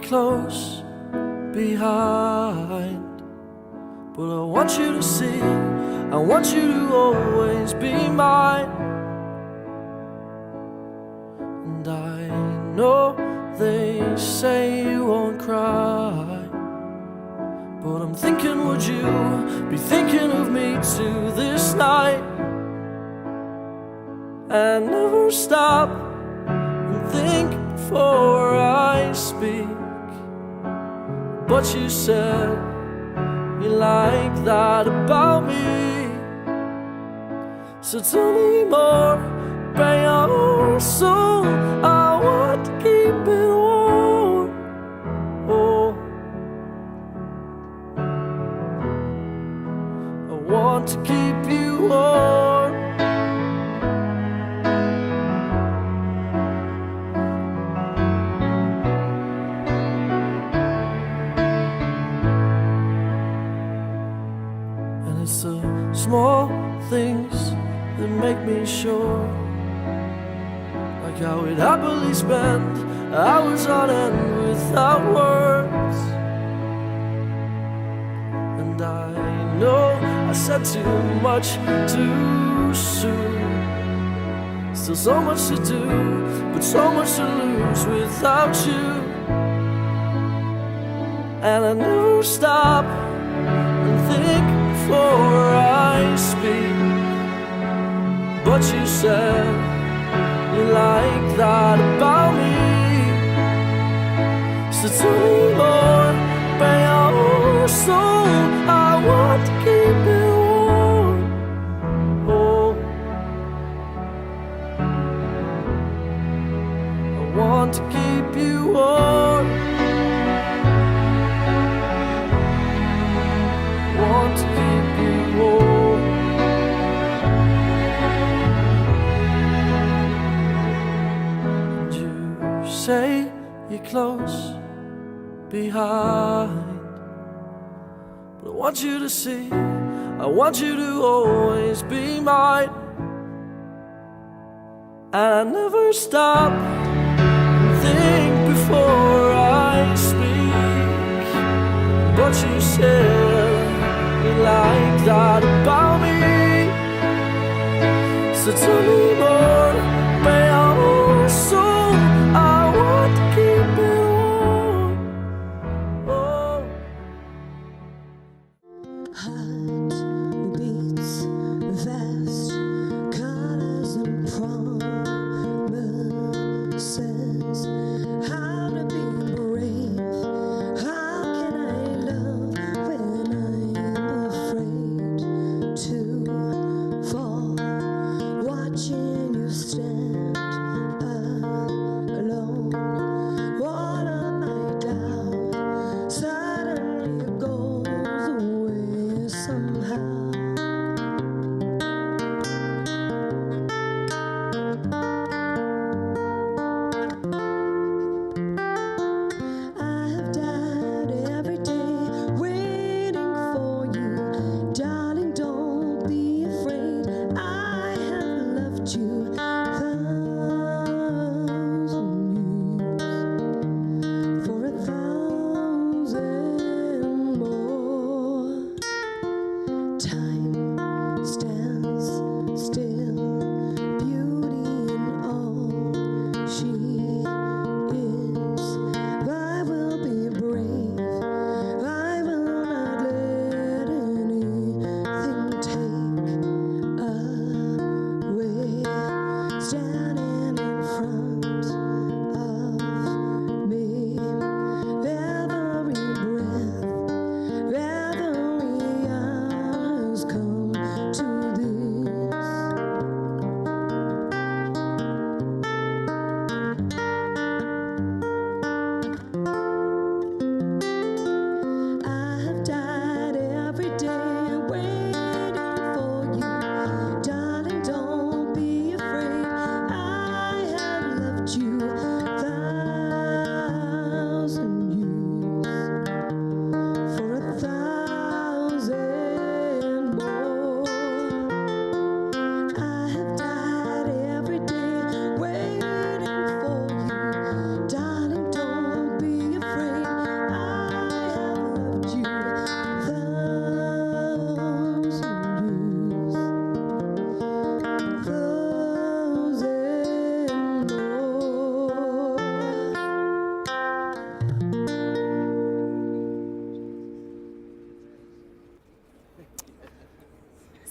close behind. But I want you to see, I want you to always be mine. And I know they say you won't cry, but I'm thinking, would you be thinking of me too this night? And never stop and think before I speak. But you said you like that about me, so tell me more about your soul. I want to keep it warm. Oh, I want to keep you warm. And it's the small things that make me sure, like I would happily spend hours on end without words. And I know I said too much too soon. Still so much to do, but so much to lose without you. And I never stop and think before I speak. But you said you like that about me, so tell me more about your soul. I want to keep it warm. Oh, I want to keep you warm. I want to keep you warm. Say you're close behind, but I want you to see, I want you to always be mine. And I never stop and think before I speak. But you said you like that about me, so tell me more about your soul. I want to keep it warm. Oh. Heart beats fast, colors and promises. How to be brave? How can I love when I'm afraid to fall? Watching you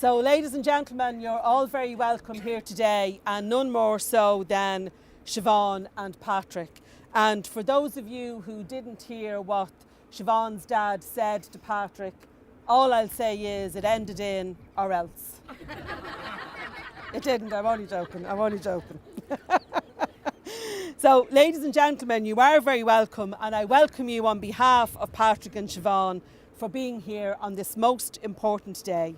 So, ladies and gentlemen, you're all very welcome here today, and none more so than Siobhan and Patrick. And for those of you who didn't hear what Siobhan's dad said to Patrick, all I'll say is it ended in or else. It didn't, I'm only joking. So, ladies and gentlemen, you are very welcome, and I welcome you on behalf of Patrick and Siobhan for being here on this most important day,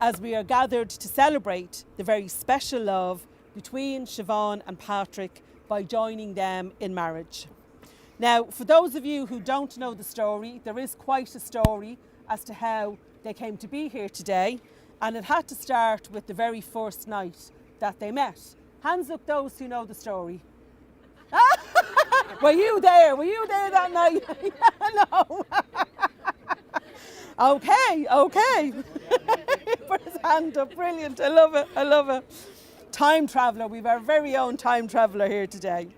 as we are gathered to celebrate the very special love between Siobhan and Patrick by joining them in marriage. Now, for those of you who don't know the story, there is quite a story as to how they came to be here today, and it had to start with the very first night that they met. Hands up those who know the story. Were you there? Were you there that night? No. Okay. Put his hand up. Brilliant. I love it. Time traveller. We've our very own time traveller here today.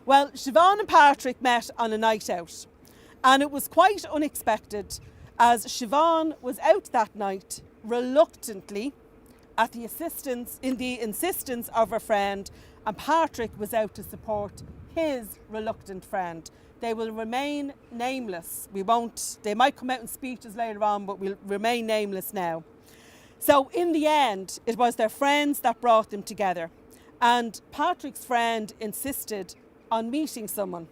Well, Siobhan and Patrick met on a night out, and it was quite unexpected, as Siobhan was out that night reluctantly at the insistence of her friend, and Patrick was out to support his reluctant friend. They will remain nameless. They might come out in speeches later on, but will remain nameless now. So in the end, it was their friends that brought them together. And Patrick's friend insisted on meeting someone.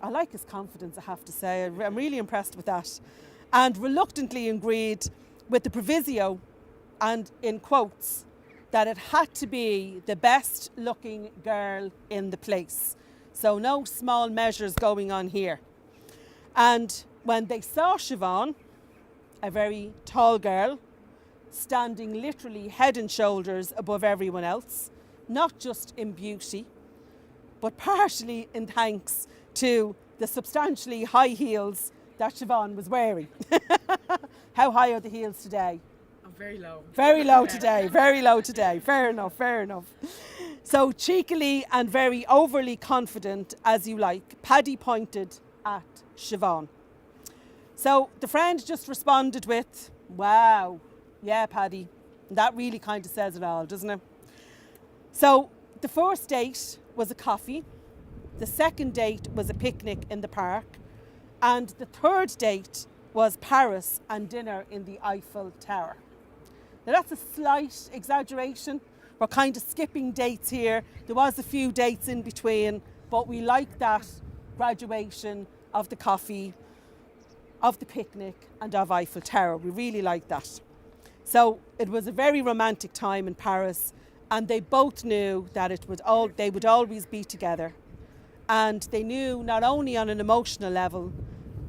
I like his confidence, I have to say. I'm really impressed with that. And reluctantly agreed with the proviso, and in quotes, that it had to be the best looking girl in the place. So no small measures going on here. And when they saw Siobhan, a very tall girl, standing literally head and shoulders above everyone else, not just in beauty, but partially in thanks to the substantially high heels that Siobhan was wearing. How high are the heels today? Very low. Very low today. Fair enough. So cheekily and very overly confident, as you like, Paddy pointed at Siobhan. So the friend just responded with, "Wow, yeah, Paddy." And that really kind of says it all, doesn't it? So the first date was a coffee. The second date was a picnic in the park. And the third date was Paris and dinner in the Eiffel Tower. Now that's a slight exaggeration. We're kind of skipping dates here. There was a few dates in between, but we like that graduation of the coffee, of the picnic, and of Eiffel Tower. We really like that. So it was a very romantic time in Paris, and they both knew that they would always be together. And they knew not only on an emotional level,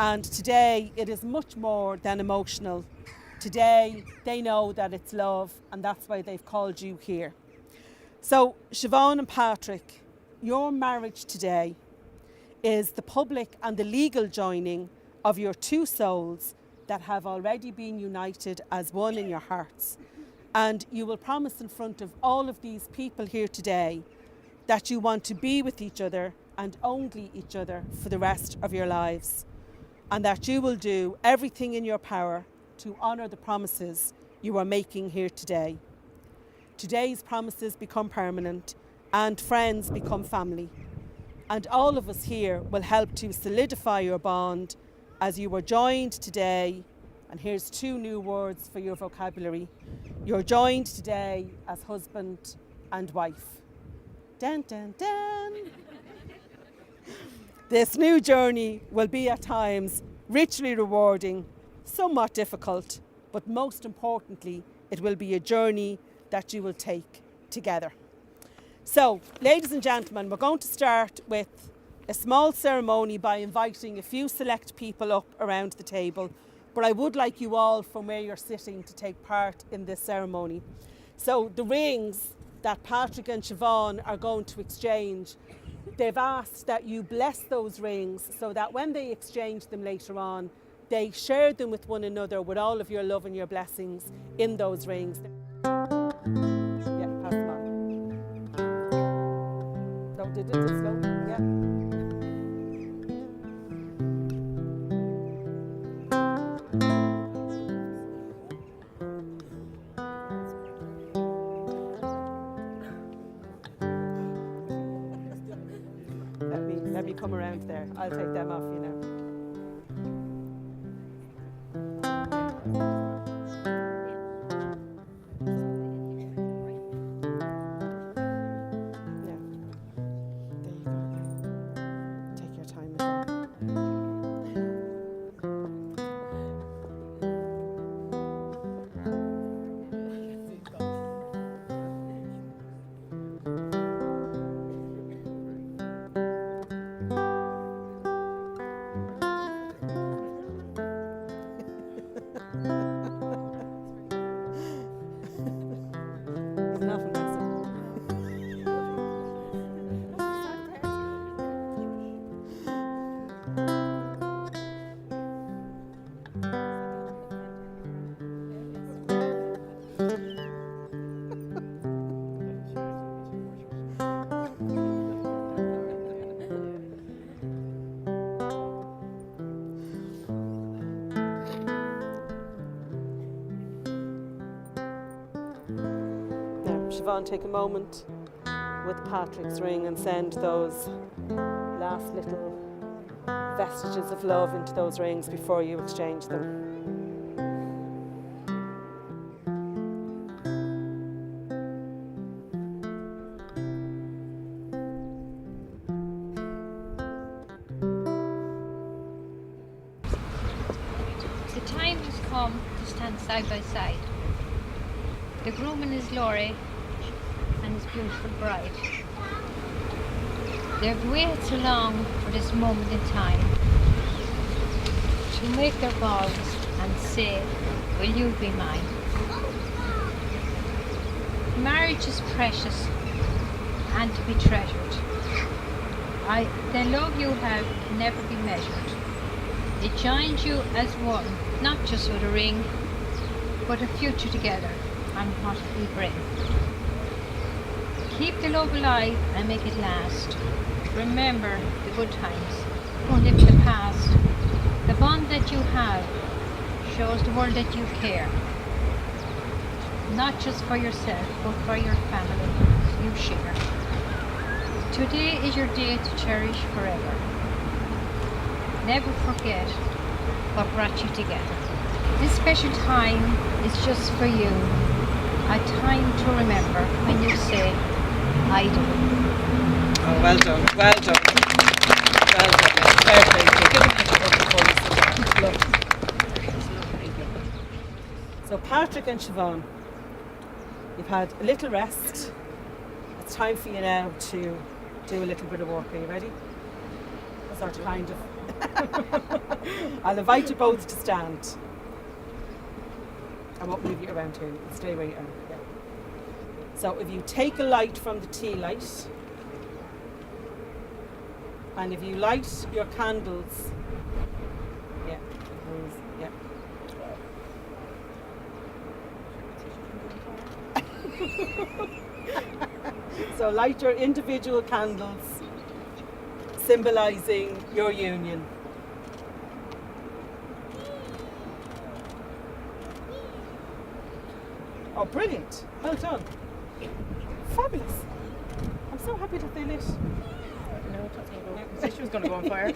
and today it is much more than emotional. Today, they know that it's love, and that's why they've called you here. So, Siobhan and Patrick, your marriage today is the public and the legal joining of your two souls that have already been united as one in your hearts. And you will promise in front of all of these people here today that you want to be with each other and only each other for the rest of your lives. And that you will do everything in your power to honour the promises you are making here today. Today's promises become permanent, and friends become family. And all of us here will help to solidify your bond as you are joined today, and here's two new words for your vocabulary. You're joined today as husband and wife. Dun, dun, dun. This new journey will be at times richly rewarding, somewhat difficult, but most importantly, it will be a journey that you will take together. So, ladies and gentlemen, we're going to start with a small ceremony by inviting a few select people up around the table, but I would like you all from where you're sitting to take part in this ceremony. So the rings that Patrick and Siobhan are going to exchange, they've asked that you bless those rings so that when they exchange them later on, they share them with one another with all of your love and your blessings in those rings. Yeah, pass them on. No, did it slowly? Yeah. Here, I'll take them off you now. Yeah. There you go. Take your time with that. He's an awful mess. Now, Siobhan, take a moment with Patrick's ring and send those last little vestiges of love into those rings before you exchange them. The time has come to stand side by side. The groom and his Laurie and his beautiful bride. They've waited so long for this moment in time to make their vows and say, will you be mine? Marriage is precious and to be treasured. The love you have can never be measured. It joins you as one, not just with a ring, but a future together and what it will bring. Keep the love alive and make it last. Remember the good times. Don't live in the past. The bond that you have shows the world that you care. Not just for yourself, but for your family you share. Today is your day to cherish forever. Never forget what brought you together. This special time is just for you. A time to remember when you say, I do. Oh, well done, well done. Well done. Fair play to you. Give him a little before. So Patrick and Siobhan, you've had a little rest. It's time for you now to do a little bit of work. Are you ready? Sort of kind of. I'll invite you both to stand. I won't move you around here. You can stay where you are. Yeah. So if you take a light from the tea light, and if you light your candles, yeah, yeah. So light your individual candles, symbolising your union. Oh, brilliant. Well done. Fabulous. I'm so happy that they lit. No, that's not good. She was going to go on fire.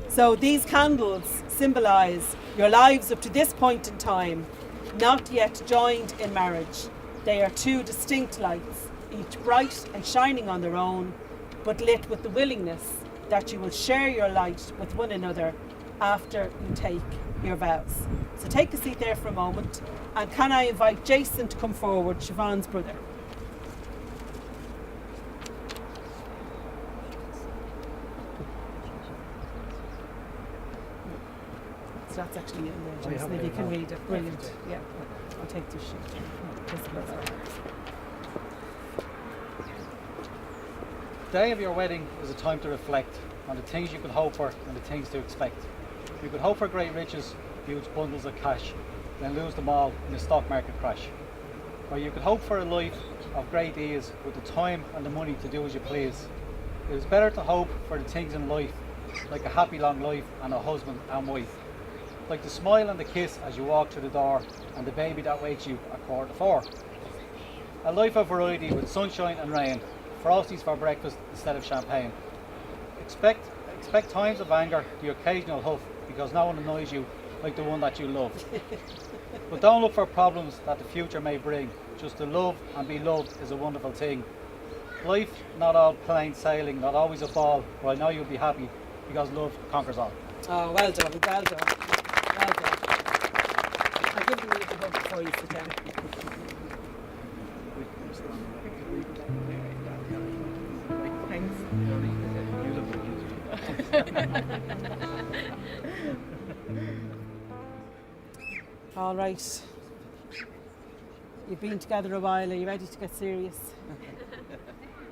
So these candles symbolise your lives up to this point in time, not yet joined in marriage. They are two distinct lights, each bright and shining on their own, but lit with the willingness that you will share your light with one another after you take your vows. So take a seat there for a moment, and can I invite Jason to come forward, Siobhan's brother. So that's actually in there, Jason, if you can read it. Brilliant. Yeah, I'll take this sheet. The day of your wedding is a time to reflect on the things you could hope for and the things to expect. You could hope for great riches, huge bundles of cash, then lose them all in a stock market crash. Or you could hope for a life of great ease with the time and the money to do as you please. It is better to hope for the things in life, like a happy long life and a husband and wife. Like the smile and the kiss as you walk through the door and the baby that waits you at 3:45. A life of variety with sunshine and rain, Frosties for breakfast instead of champagne. Expect times of anger, the occasional huff, because no one annoys you like the one that you love. But don't look for problems that the future may bring. Just to love and be loved is a wonderful thing. Life, not all plain sailing, not always a ball, but I know you'll be happy because love conquers all. Oh, well done, well done, well done. I'll give you a little hug before you sit down. All right. You've been together a while. Are you ready to get serious?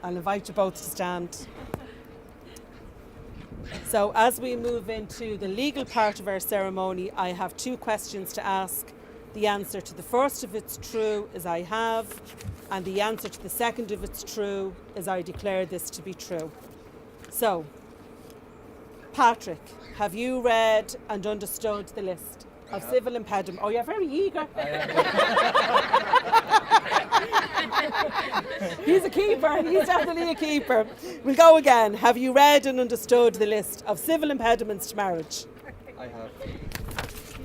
I'll invite you both to stand. So as we move into the legal part of our ceremony, I have 2 questions to ask. The answer to the first, if it's true, is I have, and the answer to the second, if it's true, is I declare this to be true. So, Patrick, have you read and understood the list of civil impediments? Oh, you're very eager. He's a keeper. He's definitely a keeper. We'll go again. Have you read and understood the list of civil impediments to marriage? I have.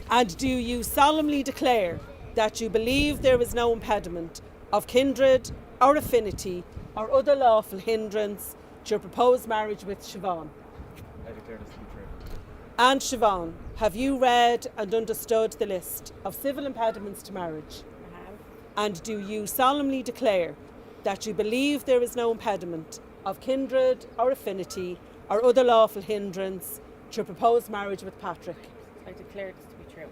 And do you solemnly declare that you believe there is no impediment of kindred or affinity or other lawful hindrance to your proposed marriage with Siobhan? I declare this to be true. And Siobhan, have you read and understood the list of civil impediments to marriage? I have. And do you solemnly declare that you believe there is no impediment of kindred or affinity or other lawful hindrance to your proposed marriage with Patrick? I declare this to be true.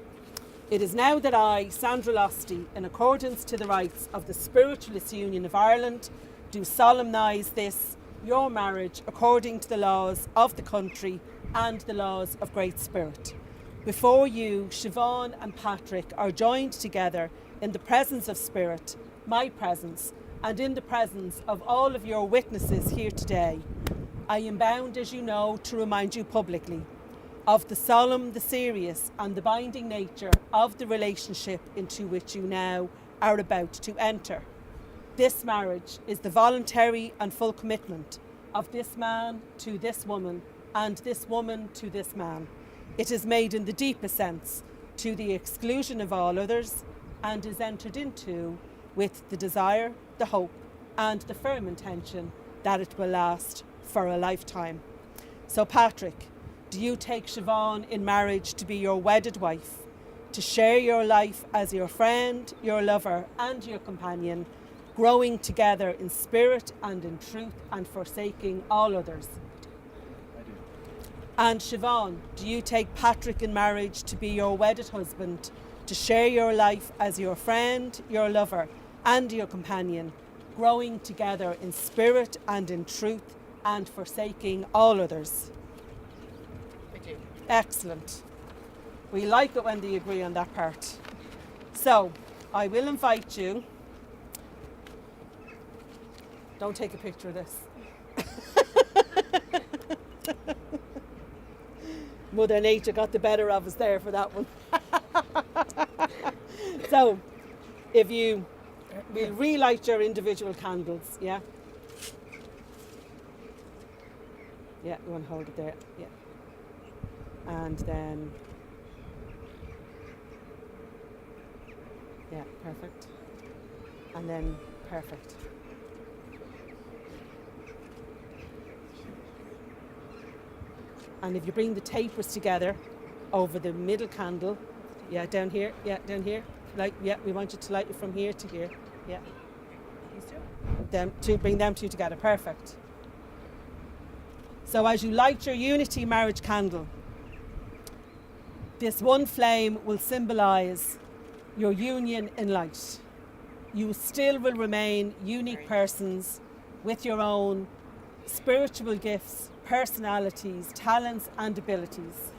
It is now that I, Sandra Losty, in accordance to the rights of the Spiritualist Union of Ireland, do solemnise this, your marriage, according to the laws of the country and the laws of Great Spirit. Before you, Siobhan and Patrick are joined together in the presence of Spirit, my presence, and in the presence of all of your witnesses here today. I am bound, as you know, to remind you publicly of the solemn, the serious and the binding nature of the relationship into which you now are about to enter. This marriage is the voluntary and full commitment of this man to this woman and this woman to this man. It is made in the deepest sense to the exclusion of all others and is entered into with the desire, the hope and the firm intention that it will last for a lifetime. So Patrick, do you take Siobhan in marriage to be your wedded wife, to share your life as your friend, your lover and your companion, growing together in spirit and in truth and forsaking all others? I do. And Siobhan, do you take Patrick in marriage to be your wedded husband, to share your life as your friend, your lover and your companion, growing together in spirit and in truth and forsaking all others? I do. Excellent. We like it when they agree on that part. So, I will invite you. Don't take a picture of this. Mother Nature got the better of us there for that one. So, if you will relight your individual candles, yeah? Yeah, you want to hold it there, yeah. And then, yeah, perfect. And then, perfect. And if you bring the tapers together over the middle candle, yeah, down here, like, yeah, we want you to light it from here to here, yeah. These two? Bring them two together, perfect. So as you light your unity marriage candle, this one flame will symbolise your union in light. You still will remain unique persons with your own spiritual gifts, personalities, talents and abilities.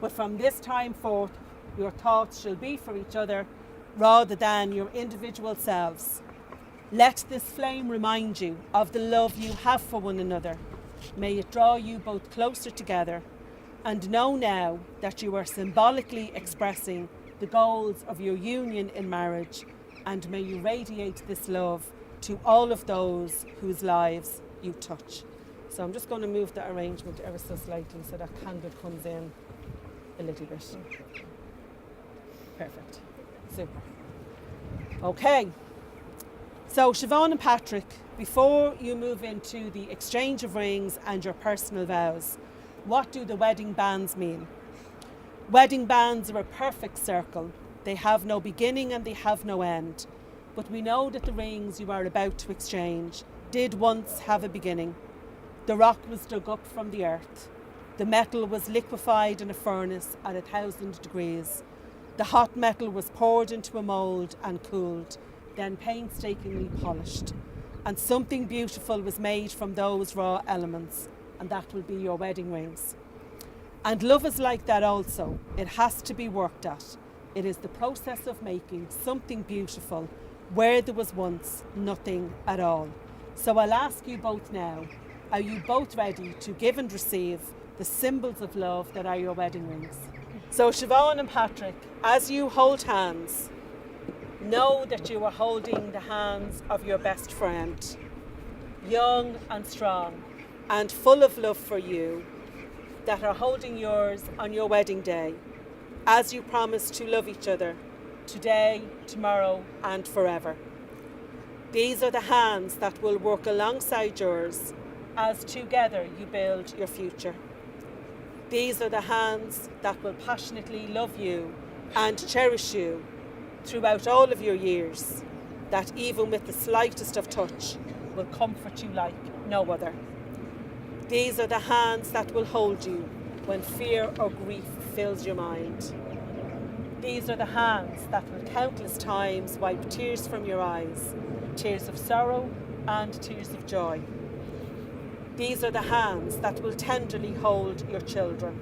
But from this time forth, your thoughts shall be for each other rather than your individual selves. Let this flame remind you of the love you have for one another. May it draw you both closer together, and know now that you are symbolically expressing the goals of your union in marriage, and may you radiate this love to all of those whose lives you touch. So I'm just going to move the arrangement ever so slightly so that candle comes in a little bit. Perfect. Super. Okay. So Siobhan and Patrick, before you move into the exchange of rings and your personal vows, what do the wedding bands mean? Wedding bands are a perfect circle. They have no beginning and they have no end. But we know that the rings you are about to exchange did once have a beginning. The rock was dug up from the earth. The metal was liquefied in a furnace at 1,000 degrees. The hot metal was poured into a mould and cooled, then painstakingly polished. And something beautiful was made from those raw elements, and that will be your wedding rings. And love is like that also. It has to be worked at. It is the process of making something beautiful where there was once nothing at all. So I'll ask you both now, are you both ready to give and receive the symbols of love that are your wedding rings? So Siobhan and Patrick, as you hold hands, know that you are holding the hands of your best friend, young and strong and full of love for you, that are holding yours on your wedding day, as you promise to love each other today, tomorrow and forever. These are the hands that will work alongside yours as together you build your future. These are the hands that will passionately love you and cherish you throughout all of your years, that even with the slightest of touch will comfort you like no other. These are the hands that will hold you when fear or grief fills your mind. These are the hands that will countless times wipe tears from your eyes, tears of sorrow and tears of joy. These are the hands that will tenderly hold your children.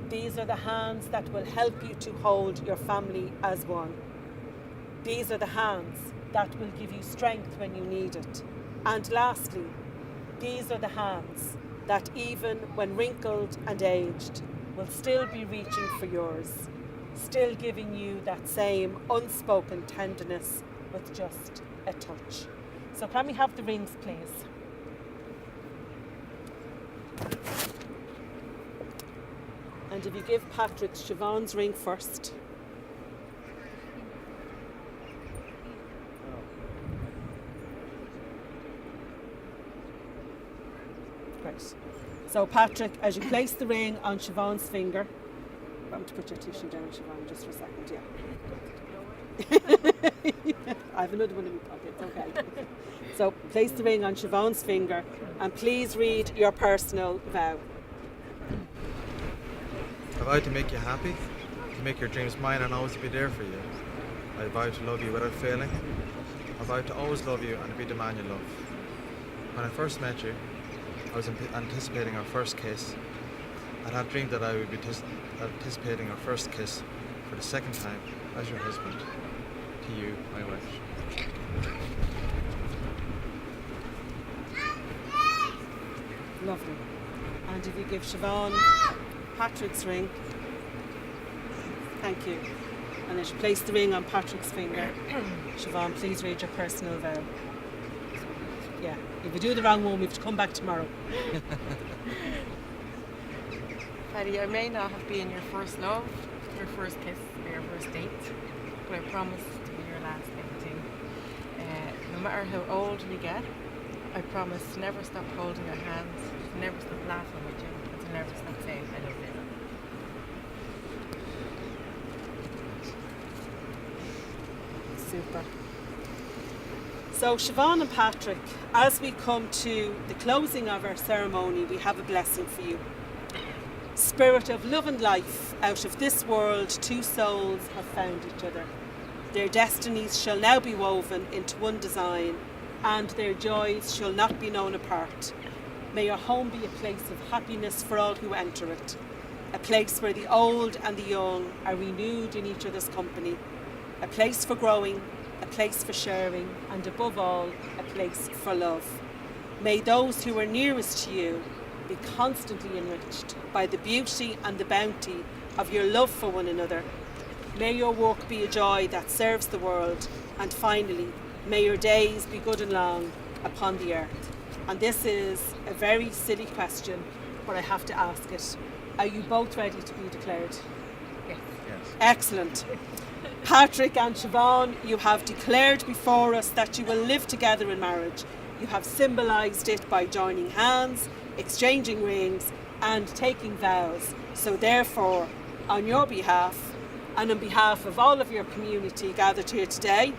These are the hands that will help you to hold your family as one. These are the hands that will give you strength when you need it. And lastly, these are the hands that even when wrinkled and aged will still be reaching for yours, still giving you that same unspoken tenderness with just a touch. So can we have the rings, please? And if you give Patrick Siobhan's ring first. Great. So Patrick, as you place the ring on Siobhan's finger, I'm going to put your tissue down, Siobhan, just for a second, yeah. I have another one in my pocket, okay. So place the ring on Siobhan's finger and please read your personal vow. I vow to make you happy, to make your dreams mine and always to be there for you. I vow to love you without failing. I vow to always love you and be the man you love. When I first met you, I was anticipating our first kiss. I had dreamed that I would be anticipating our first kiss for the second time as your husband. To you, my wife. Lovely. And if you give Siobhan Patrick's ring, thank you. And as you place the ring on Patrick's finger, Siobhan, please read your personal vow. Yeah, if you do the wrong one, we have to come back tomorrow. Paddy, I may not have been your first love, your first kiss, or your first date, but I promise to be your last thing too. No matter how old we get, I promise to never stop holding your hands, to never stop laughing with you, and to never stop saying I love you. Super. So Siobhan and Patrick, as we come to the closing of our ceremony, we have a blessing for you. Spirit of love and life, out of this world, two souls have found each other. Their destinies shall now be woven into one design, and their joys shall not be known apart. May your home be a place of happiness for all who enter it, a place where the old and the young are renewed in each other's company, a place for growing, a place for sharing, and above all, a place for love. May those who are nearest to you be constantly enriched by the beauty and the bounty of your love for one another. May your work be a joy that serves the world, and finally, May your days be good and long upon the earth. And this is a very silly question, but I have to ask it. Are you both ready to be declared? Yes. Excellent. Patrick and Siobhan, you have declared before us that you will live together in marriage. You have symbolised it by joining hands, exchanging rings and taking vows. So therefore, on your behalf and on behalf of all of your community gathered here today,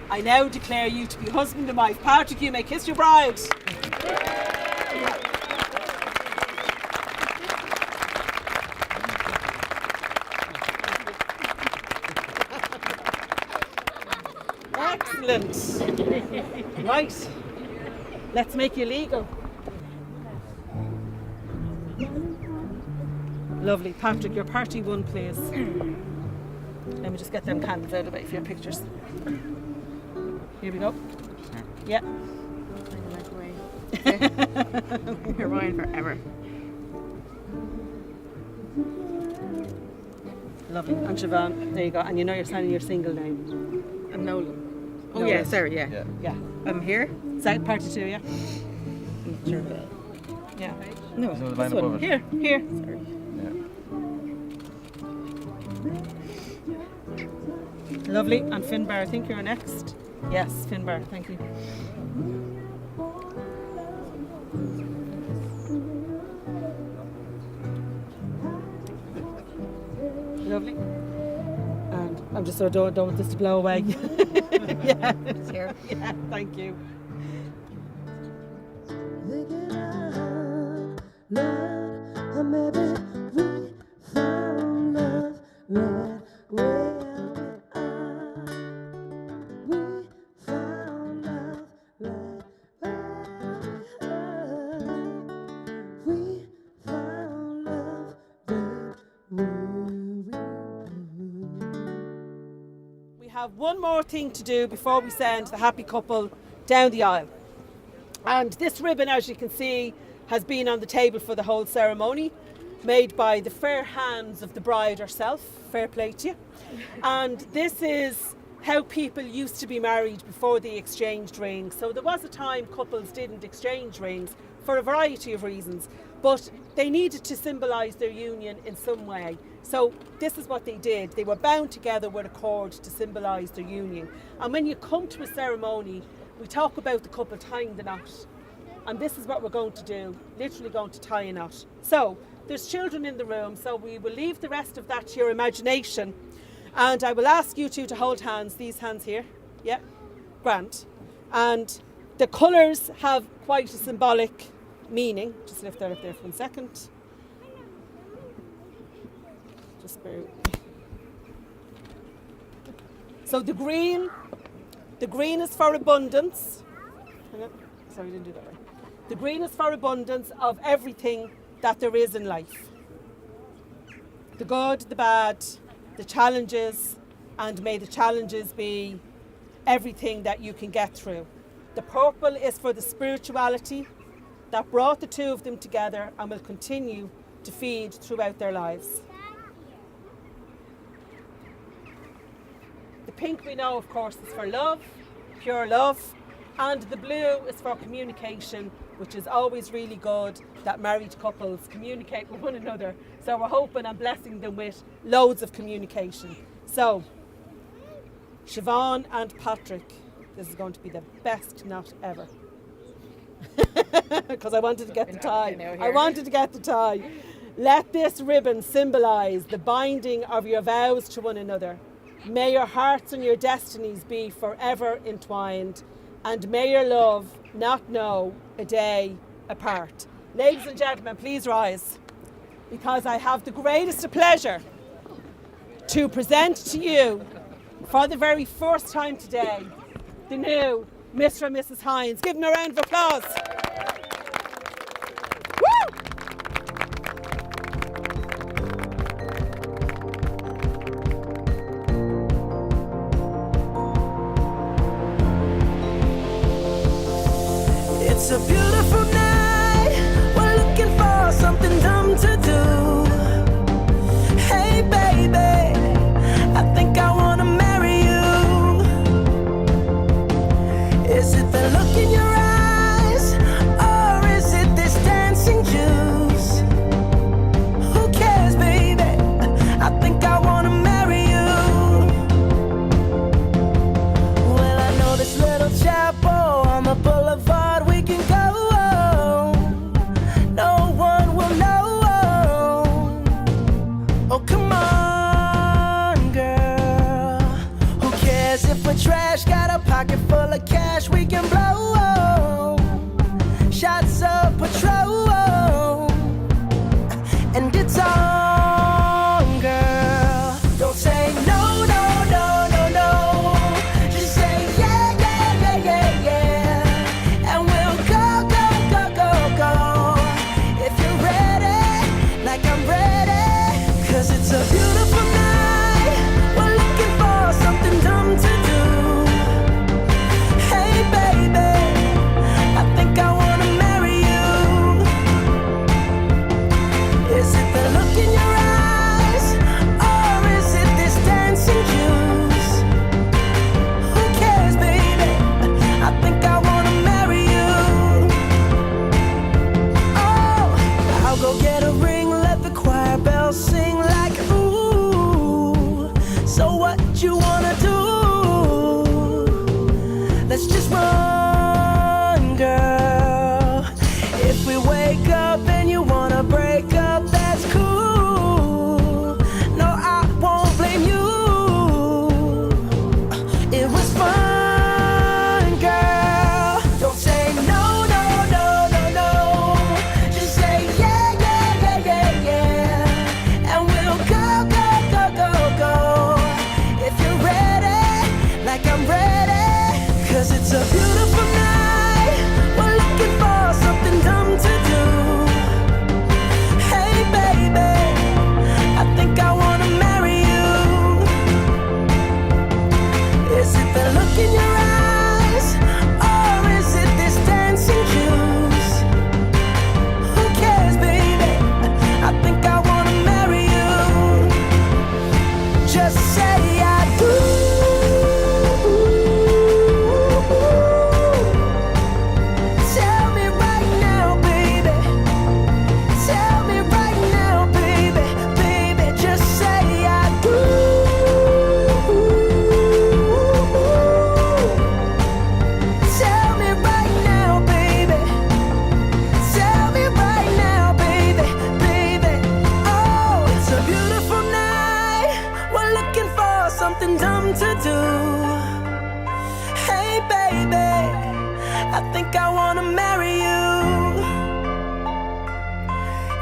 I now declare you to be husband and wife. Patrick, you may kiss your bride. Excellent. Right. Let's make you legal. Lovely. Patrick, your party one, please. Let me just get them candles out of the way for your pictures. Here we go. Yeah. You're mine forever. Lovely. And Siobhan, there you go. And you know you're signing your single name. I'm Nolan. Oh Nolan. yeah, sorry, yeah. Yeah. I'm here. Second party two, yeah? Sure. Yeah. No, So the this line one. above it. Here. Sorry. Lovely. And Finbar, I think you're next. Yes, Finbar, thank you. Lovely. And I'm just so don't want this to blow away. Yeah. Here. Yeah, thank you. Thinking out loud, or maybe we found love right where we are. We found love right where we are. We found love right where we are. We have one more thing to do before we send the happy couple down the aisle. And this ribbon, as you can see, has been on the table for the whole ceremony, made by the fair hands of the bride herself. Fair play to you. And this is how people used to be married before they exchanged rings. So there was a time couples didn't exchange rings for a variety of reasons, but they needed to symbolise their union in some way. So this is what they did. They were bound together with a cord to symbolise their union. And when you come to a ceremony, we talk about the couple tying the knot. And this is what we're going to do, literally going to tie a knot. So there's children in the room, so we will leave the rest of that to your imagination. And I will ask you two to hold hands, these hands here. Yeah, grand. And the colours have quite a symbolic meaning. Just lift that up there for 1 second. Just bear with me. So the green is for abundance. Hang on. Sorry, I didn't do that right. The green is for abundance of everything that there is in life. The good, the bad, the challenges, and may the challenges be everything that you can get through. The purple is for the spirituality that brought the two of them together and will continue to feed throughout their lives. The pink we know, of course, is for love, pure love, and the blue is for communication, which is always really good that married couples communicate with one another. So we're hoping and blessing them with loads of communication. So, Siobhan and Patrick, this is going to be the best knot ever. Because I wanted to get the tie. I wanted to get the tie. Let this ribbon symbolise the binding of your vows to one another. May your hearts and your destinies be forever entwined, and may your love not know a day apart. Ladies and gentlemen, please rise, because I have the greatest of pleasure to present to you, for the very first time today, the new Mr. and Mrs. Hines. Give them a round of applause. It's a beautiful night. We're looking for something dumb to do. Hey, baby, I think I wanna marry you.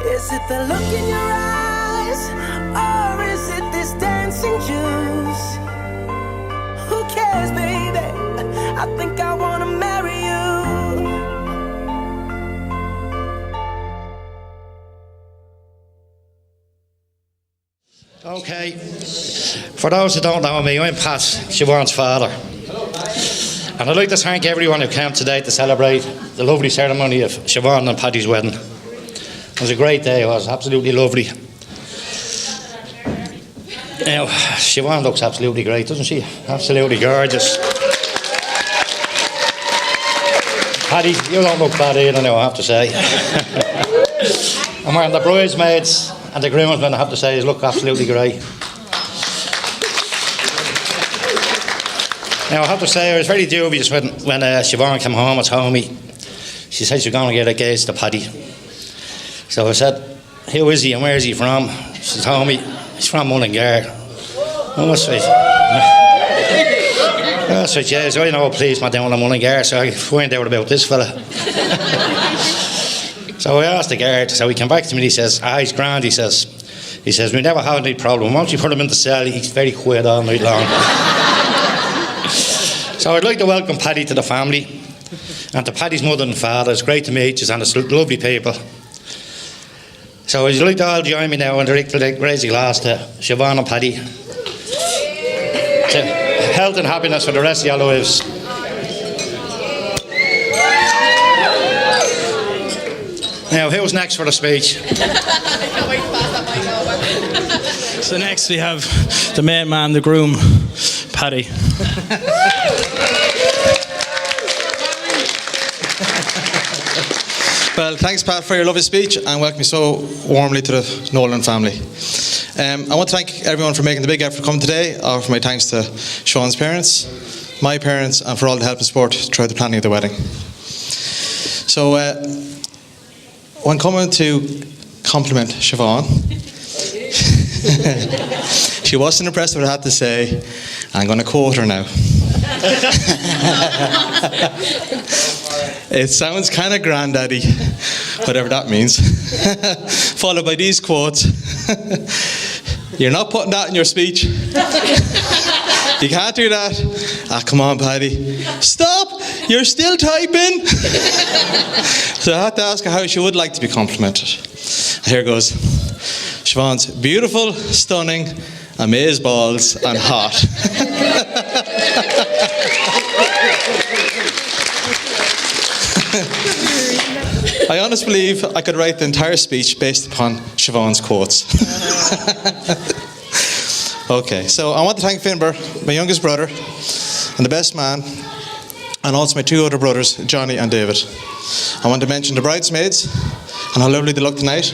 Is it the look in your eyes, or is it this dancing juice? Who cares, baby? I think I wanna marry you. Okay, for those who don't know me, I'm Pat, Siobhan's father. And I'd like to thank everyone who came today to celebrate the lovely ceremony of Siobhan and Paddy's wedding. It was a great day, it was absolutely lovely. Now, Siobhan looks absolutely great, doesn't she? Absolutely gorgeous. Paddy, you don't look bad either now, I have to say. And when the bridesmaids and the groomsmen, I have to say, look absolutely great. Now, I have to say, I was very dubious when Siobhan came home and told me. She said she's going to get engaged to Paddy. So I said, who is he and where is he from? She told me, he's from Mullingar. Oh, that's right. That's right, yeah. So I know a policeman down in Mullingar, so I find out about this fella. So I asked the guard, so he came back to me and he says, he's grand, he says, we never had any problem. Once you put him in the cell, he's very quiet all night long. So I'd like to welcome Paddy to the family, and to Paddy's mother and father. It's great to meet you, and it's lovely people. So would you like to all join me now and raise a glass to Siobhan and Paddy? To health and happiness for the rest of your lives. Now, who's next for the speech? So next we have the main man, the groom, Paddy. Well, thanks, Pat, for your lovely speech and welcome you so warmly to the Nolan family. I want to thank everyone for making the big effort to come today. I offer my thanks to Sean's parents, my parents, and for all the help and support throughout the planning of the wedding. So, when coming to compliment Siobhan, she wasn't impressed with what I had to say. I'm going to quote her now. It sounds kind of granddaddy, whatever that means. Followed by these quotes. You're not putting that in your speech. You can't do that. Ah, come on, Paddy. Stop! You're still typing. So I had to ask her how she would like to be complimented. Here goes. Siobhan's beautiful, stunning, amazeballs, and hot. I honestly believe I could write the entire speech based upon Siobhan's quotes. Okay, so I want to thank Finbar, my youngest brother, and the best man, and also my two other brothers, Johnny and David. I want to mention the bridesmaids, and how lovely they look tonight,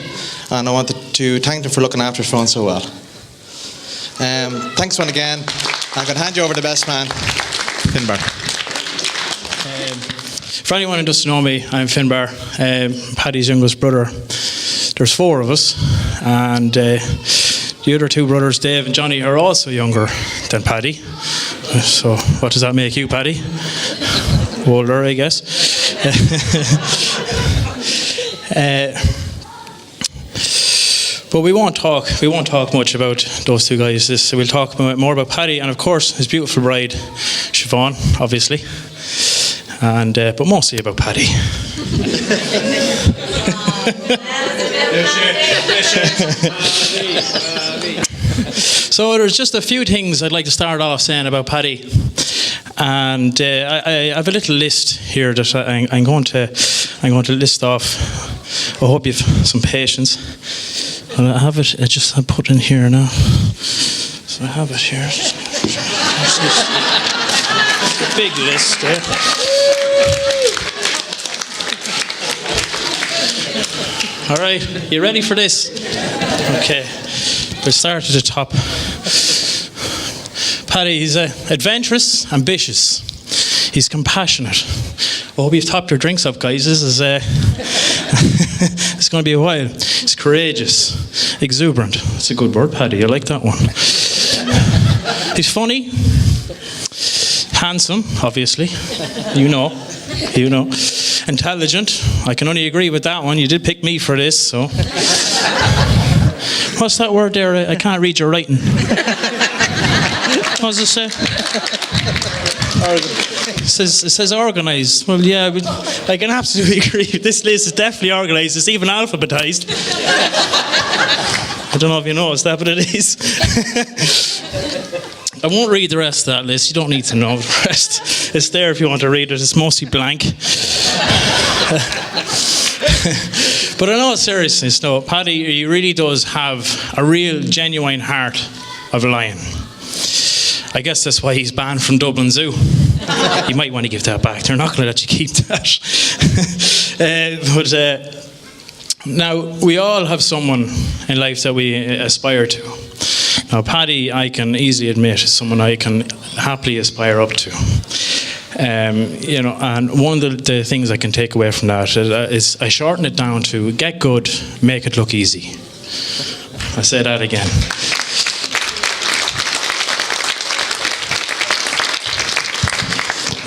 and I wanted to thank them for looking after Siobhan so well. Thanks once again. I'm going to hand you over to the best man, Finbar. For anyone who doesn't know me, I'm Finbar, Paddy's youngest brother. There's four of us, and the other two brothers, Dave and Johnny, are also younger than Paddy. So what does that make you, Paddy? Older, I guess. But we won't talk much about those two guys. So we'll talk more about Paddy and, of course, his beautiful bride, Siobhan, obviously. And but mostly about Paddy. So there's just a few things I'd like to start off saying about Paddy, and I have a little list here that I'm going to list off. I hope you've some patience. I have it. I put in here now. So I have it here. Big list. All right, you ready for this? Okay, we'll start at the top. Paddy, he's adventurous, ambitious. He's compassionate. I hope you've topped your drinks up, guys. This is it's going to be a while. He's courageous, exuberant. That's a good word, Paddy. I like that one. He's funny, handsome, obviously. You know. intelligent. I can only agree with that one. You did pick me for this, so. What's that word there? I can't read your writing. What does it say? It says organised. Well, yeah, I can absolutely agree. This list is definitely organised. It's even alphabetised. I don't know if you noticed that, but it is. I won't read the rest of that list. You don't need to know the rest. It's there if you want to read it. It's mostly blank. But in all seriousness, no, Paddy, he really does have a real, genuine heart of a lion. I guess that's why he's banned from Dublin Zoo. You might want to give that back. They're not going to let you keep that. Now, we all have someone in life that we aspire to. Now, Paddy, I can easily admit, is someone I can happily aspire up to. You know, and one of the things I can take away from that is I shorten it down to get good, make it look easy. I say that again.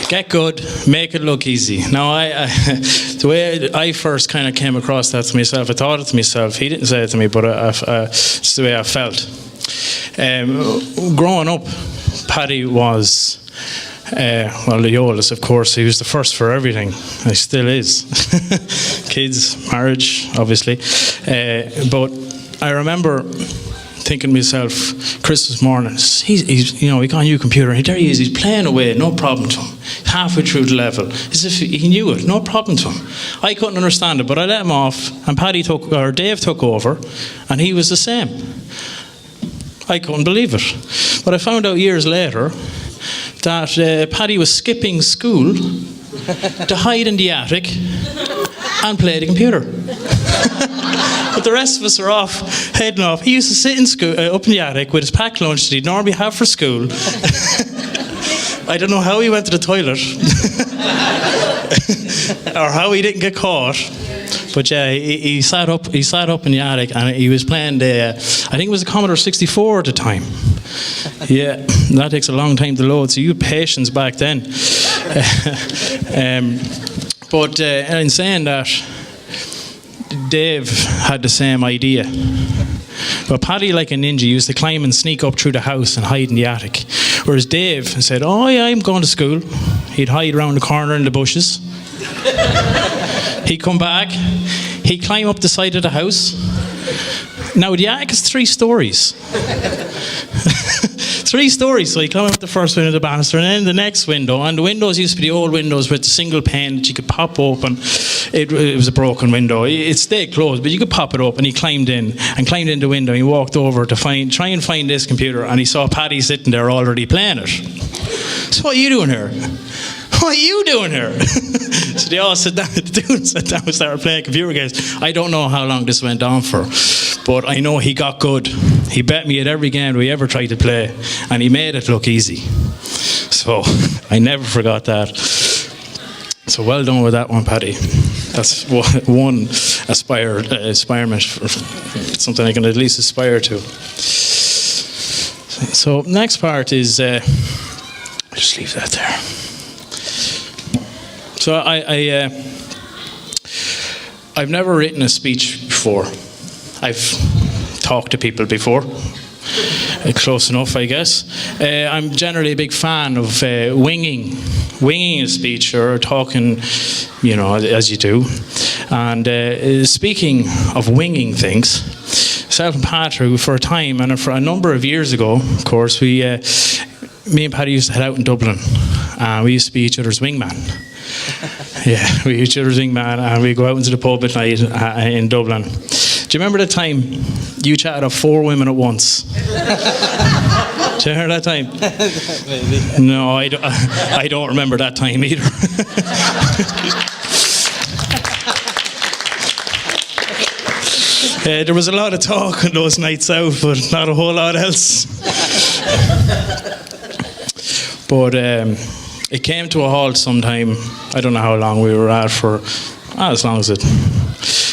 Get good, make it look easy. Now, the way I first kind of came across that to myself, I thought it to myself. He didn't say it to me, but it's the way I felt. Growing up, Paddy was, well, the oldest, of course. He was the first for everything. He still is. Kids, marriage, obviously. But I remember thinking to myself, Christmas morning, he's you know, he got a new computer, and there he is, he's playing away, no problem to him. Halfway through the level, as if he knew it, no problem to him. I couldn't understand it, but I let him off, and Dave took over, and he was the same. I couldn't believe it. But I found out years later that Paddy was skipping school to hide in the attic and play the computer. But the rest of us are off, heading off. He used to sit in school, up in the attic with his packed lunch that he'd normally have for school. I don't know how he went to the toilet or how he didn't get caught. But yeah, he sat up in the attic, and he was playing I think it was a Commodore 64 at the time. Yeah, that takes a long time to load, so you had patience back then. But in saying that, Dave had the same idea. But Paddy, like a ninja, used to climb and sneak up through the house and hide in the attic. Whereas Dave said, "Oh yeah, I'm going to school." He'd hide around the corner in the bushes. He'd come back. He'd climb up the side of the house. Now the attic is 3 stories. 3 stories, so you climb up the first window of the banister, and then the next window. And the windows used to be the old windows with the single pane that you could pop open. It was a broken window. It stayed closed, but you could pop it up. And he climbed in the window. He walked over to try and find this computer, and he saw Paddy sitting there already playing it. So what are you doing here? What are you doing here? So they all sat down. The dudes sat down and started playing computer games. I don't know how long this went on for, but I know he got good. He bet me at every game we ever tried to play, and he made it look easy. So I never forgot that. So well done with that one, Paddy. That's one aspirement, something I can at least aspire to. So next part is, just leave that there. So I've never written a speech before. I've talked to people before. Close enough, I guess. I'm generally a big fan of winging a speech or talking, you know, as you do. And speaking of winging things, myself and Patrick, for a time, and for a number of years ago, of course, me and Paddy used to head out in Dublin. We used to be each other's wingman. Yeah, we each other's wingman, and we go out into the pub at night in Dublin. Do you remember the time you chatted up 4 women at once? Do you remember that time? Maybe. No, I don't remember that time either. There was a lot of talk on those nights out, but not a whole lot else. But it came to a halt sometime. I don't know how long we were at for. As long as it.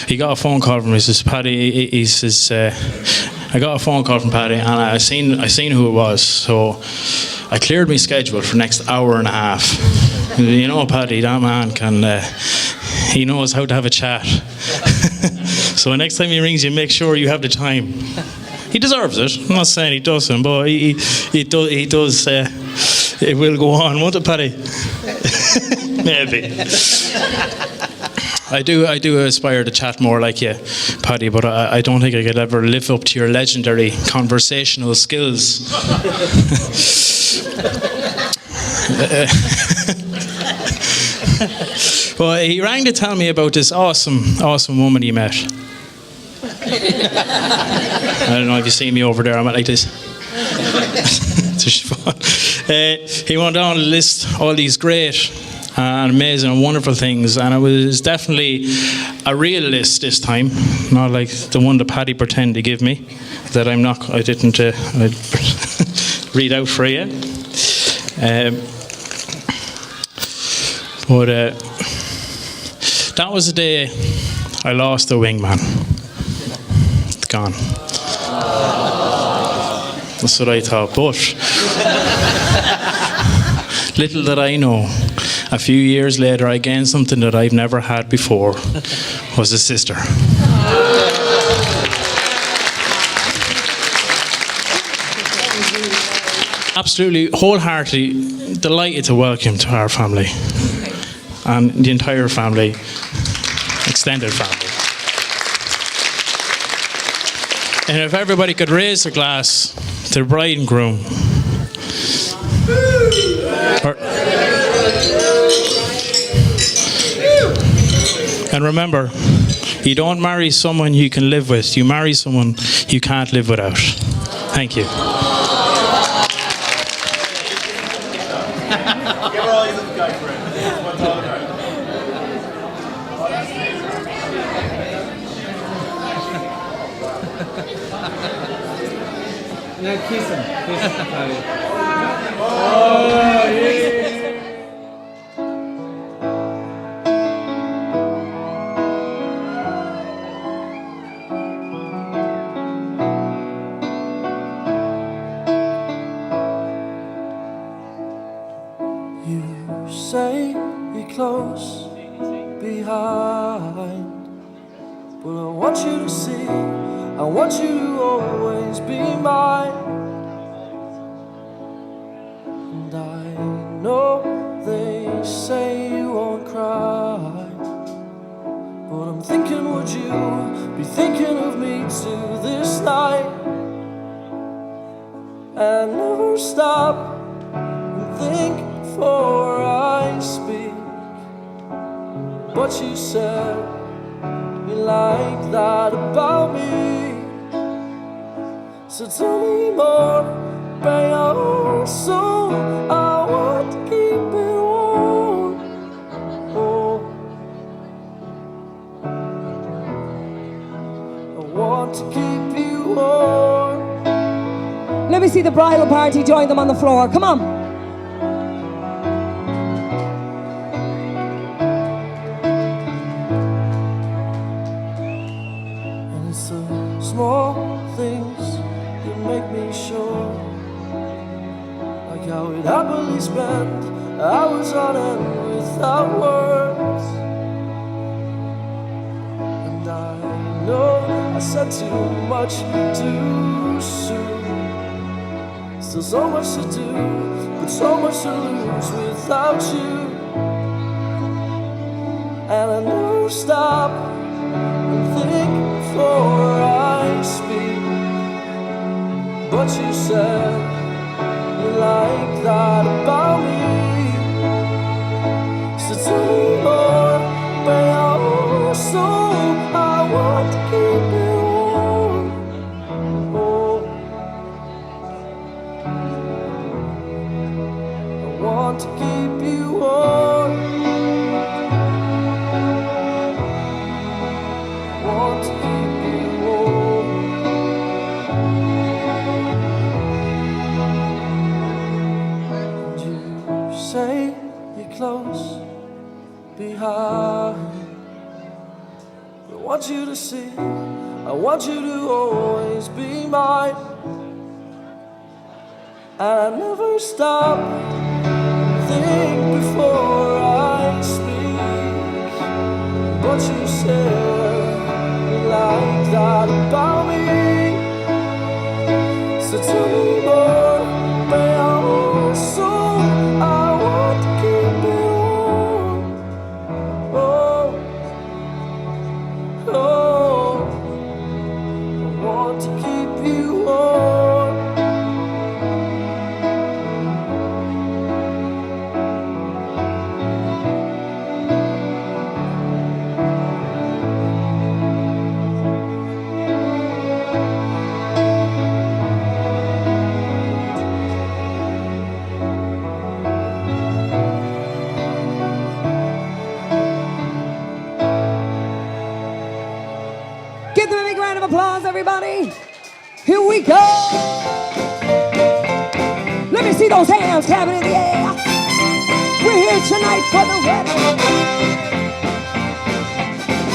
He got a phone call from me. He says, "Paddy," he says, I got a phone call from Paddy, and I seen who it was. So I cleared my schedule for the next hour and a half. You know, Paddy, that man can, he knows how to have a chat. So next time he rings you, make sure you have the time. He deserves it. I'm not saying he doesn't, but he does. It will go on, won't it, Paddy? Maybe. I do aspire to chat more like you, Paddy, but I don't think I could ever live up to your legendary conversational skills. Well, he rang to tell me about this awesome woman he met. I don't know if you see me over there. I'm like this. To Siobhan. He went on to list all these great and amazing and wonderful things, and it was definitely a real list this time, not like the one that Paddy pretended to give me that I didn't read out for you. But that was the day I lost a wingman. It's gone. That's what I thought. But little did I know, a few years later I gained something that I've never had before, was a sister. Absolutely, wholeheartedly delighted to welcome to our family and the entire family, extended family. And if everybody could raise their glass to the bride and groom. And remember, you don't marry someone you can live with, you marry someone you can't live without. Thank you. Now kiss him. You say you're close behind, but I want you to see, I want you to always be mine. And I know they say you won't cry, but I'm thinking, would you be thinking of me too this night? And never stop and think before I speak. But you said you like that about me, so tell me more about your soul. I want to keep it warm. Oh, I want to keep you warm. Let me see the bridal party join them on the floor. Come on. And it's the small things that make me sure, like how we'd happily spend hours on end without words. And I know I said too much too soon. Still so much to do, but so much to lose without you. And I never stop and think before I speak. But you said you like that about me, so tell me more about your soul. I want to keep it warm. Oh, I want to keep you warm. Want to keep you warm. And you say you're close behind, but I want you to see, I want you to always be mine. And I never stop and think before I speak. hands, everybody. Here we go. Let me see those hands clapping in the air. We're here tonight for the wedding.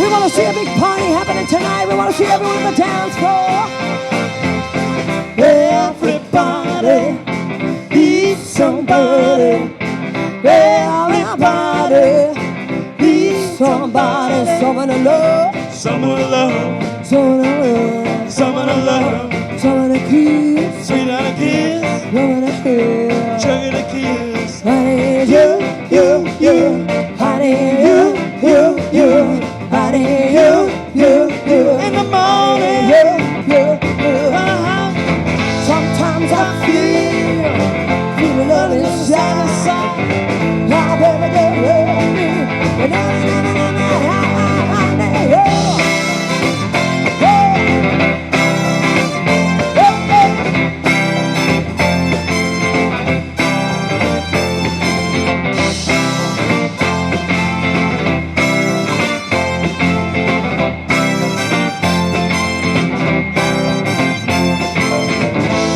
We want to see a big party happening tonight. We want to see everyone on the dance floor. Everybody needs somebody. Everybody needs somebody. Someone to love. Someone to love, Someone to love. someone to love, Someone to kiss. sweet on a kiss, Someone to kiss. sugar to kiss. Honey, you. Honey, you. Honey, you. In the morning, You. Sometimes I feel love inside. Now, baby, girl, love me.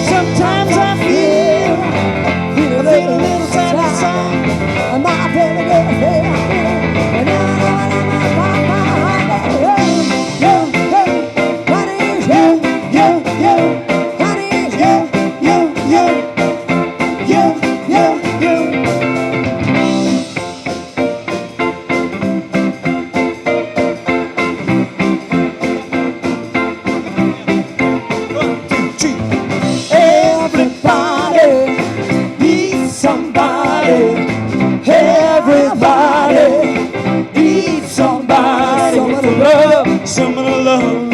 sometimes I feel a little sad inside. My baby girl, everybody needs somebody. Everybody needs somebody. Someone to love. Someone to love,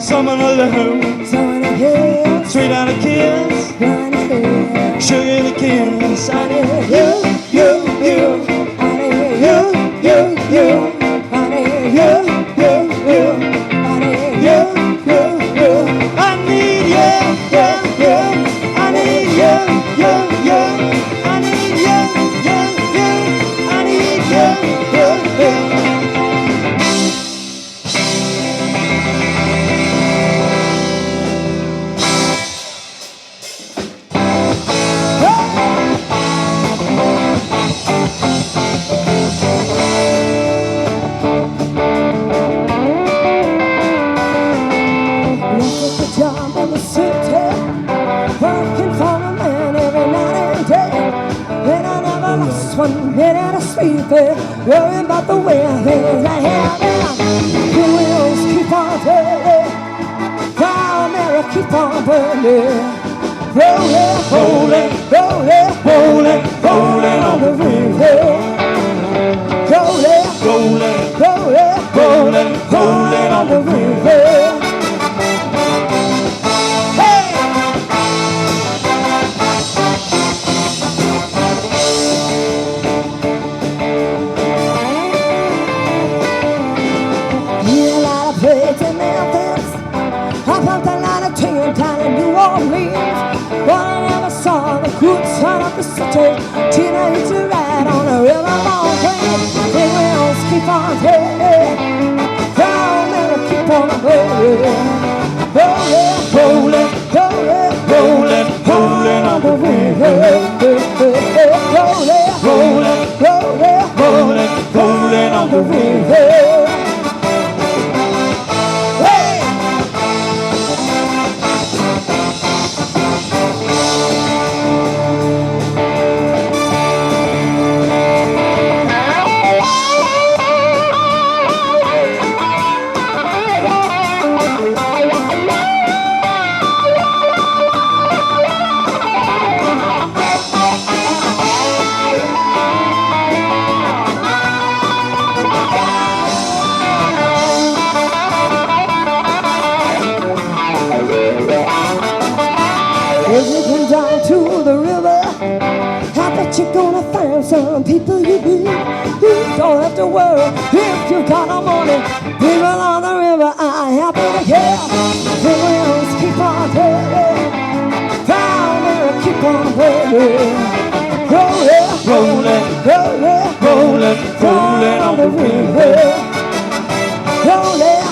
someone to love, Someone to kiss. sweet on a kiss, Someone to kiss. sugar to kiss. Honey, you. Honey, you. Honey, you. Honey, you. I need you, I need you, I need you, I need you. Left at the job in the city, working for a man every night and day. And I never lost 1 minute of sleep, worrying about the way things are happening. The wheels keep on turning, Proud Mary keep on burning. Rolling on the river. Rolling on the river. Yeah, a lot of plays in Memphis. I pumped a lot of tin down in New Orleans. But I never saw the good side of the city. Tina used to ride on a riverboat train. The wheels keep on turning, Proud Mary keep on burning. Rolling on the river. Rolling on the river. If you come down to the river, I bet you're gonna find some people you need. You don't have to worry if you got no money. People on the river are happy to care. The wheels keep on turning, Proud Mary keep on burning. Rolling on the river. Rolling